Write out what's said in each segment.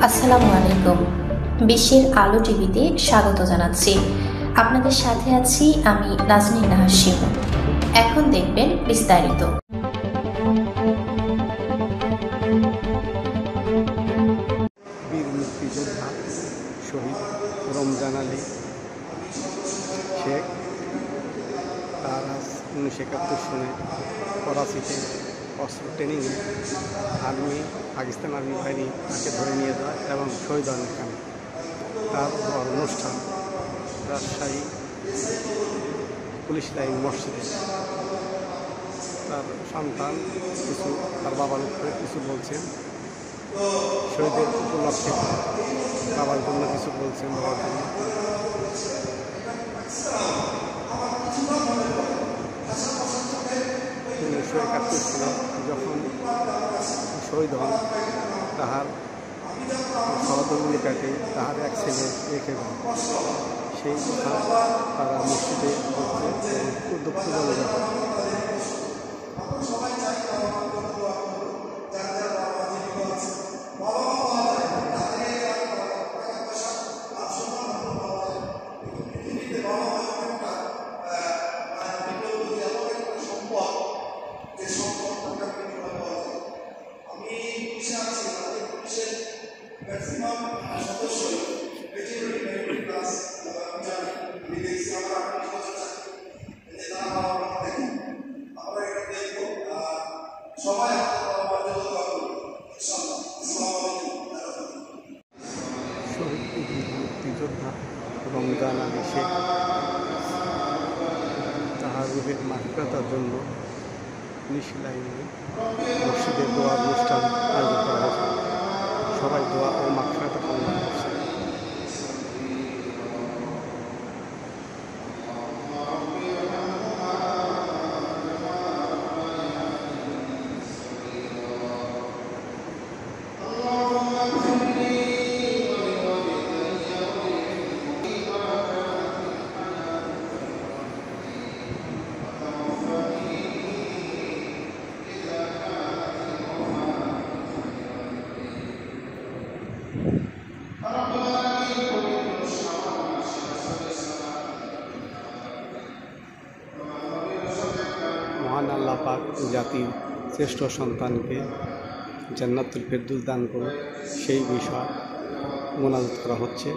আসসালামু আলাইকুম। বিশ্বের আলো টিভিতে স্বাগত জানাচ্ছি। আপনাদের সাথে আছি আমি নাজনীন নাহার শিমু। এখন দেখবেন বিস্তারিত। বীর মুক্তিযোদ্ধা শহীদ রমজান আলী শেখ তার আজ 1971 সনে করাচিতে অস্ত্র ট্রেনিংয়ে পাকিস্তান আর্মি বাহিনী তাকে ধরে নিয়ে যায় এবং শহীদ হন এখানে। তার অনুষ্ঠান রাজশাহী পুলিশ লাইন মসজিদে। তার সন্তান তার বাবার উপরে কিছু বলছেন, শহীদের উপলক্ষে বাবার জন্য কিছু বলছেন, বাবার জন্য। 1971 সালে যখন শহীদ হন তাহার সহধর্মিণীটাকে তাহার এক ছেলে রেখে দেন। সেই কথা তারা মসজিদে বলছে এবং দুঃখ বলে যায়। মুক্তিযোদ্ধা রমজান আলী শেখ তাহার রুহের মাগফিরাতের জন্য পুলিশ লাইনে মসজিদে দোয়া অনুষ্ঠান আয়োজন করা হয়েছে। সবাই দোয়া ও মাগফিরাতের কামনা করছে। মহান আল্লাহ পাক জাতির শ্রেষ্ঠ সন্তানকে জান্নাতুল ফেরদৌস দান করুন, সেই বিষয় মোনাজাত করা হচ্ছে।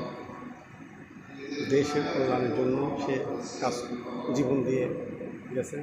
দেশের কল্যাণের জন্য সে কাজ জীবন দিয়ে গেছেন।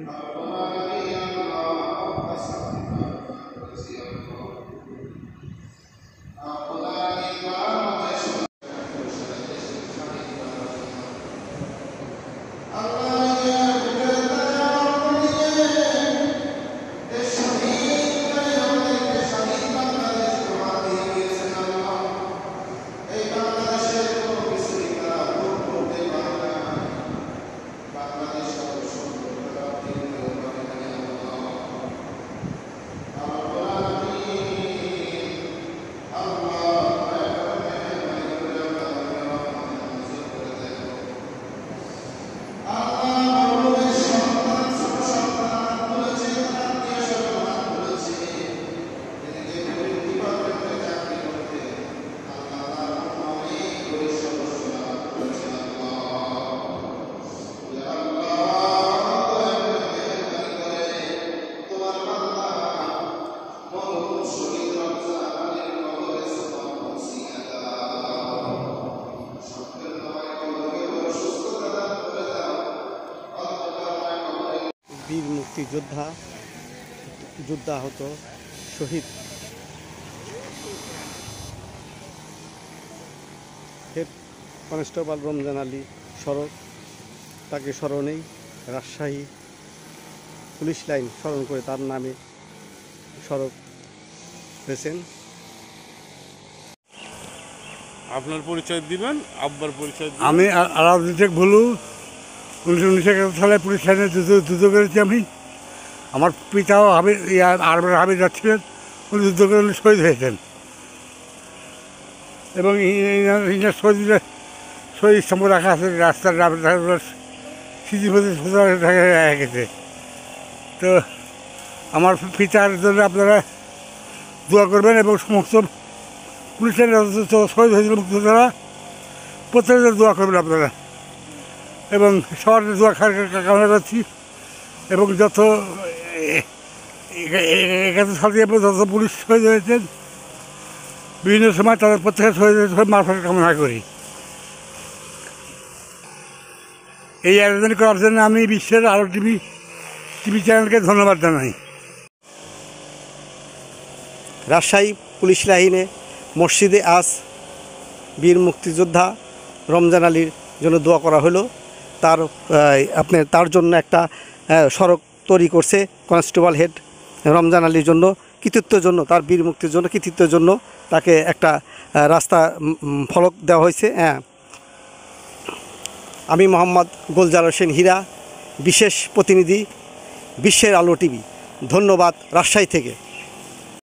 বীর মুক্তিযোদ্ধা আহত শহীদ হেড কনস্টেবল রমজান আলী সড়ক, তাকে স্মরণেই রাজশাহী পুলিশ লাইন স্মরণ করে তার নামে সড়ক হয়েছেন। আপনার পরিচয় দিবেন, আব্বার পরিচয় দিবেন। আমি আলাউদ্দিন শেখ ভুলু। 1971 সালে পুলিশ লাইনে যুদ্ধ করেছি আমি। আমার পিতাও আর্মির হাবিজার ছিলেন, উনি যুদ্ধ করে উনি শহীদ হয়েছেন এবং শহীদ স্তম্ভ রাখা আছে রাস্তার স্মৃতিপতি গেছে। তো আমার পিতার জন্য আপনারা দোয়া করবেন এবং সমস্ত পুলিশ লাইনে যত শহীদ হয়েছিল মুক্তিযোদ্ধারা প্রত্যেকের দোয়া করবেন আপনারা, এবং সবার দোয়া কামনা করছি। এবং যত সাল দিয়ে যত পুলিশ শহীদ হয়েছেন বিভিন্ন সময় তাদের প্রত্যেকের শহীদ মারফত কামনা করি। এই আয়োজন করার জন্য আমি বিশ্বের আলো টিভি চ্যানেলকে ধন্যবাদ জানাই। রাজশাহী পুলিশ লাইনে মসজিদে আজ বীর মুক্তিযোদ্ধা রমজান আলীর জন্য দোয়া করা হলো। তার জন্য একটা সড়ক তৈরি করছে কনস্টেবল হেড রমজান আলীর জন্য, কৃতিত্বের জন্য, তার বীর মুক্তির জন্য, কৃতিত্বের জন্য তাকে একটা রাস্তা ফলক দেওয়া হয়েছে। আমি মোহাম্মদ গোলজার হোসেন হীরা, বিশেষ প্রতিনিধি বিশ্বের আলো টিভি। ধন্যবাদ রাজশাহী থেকে।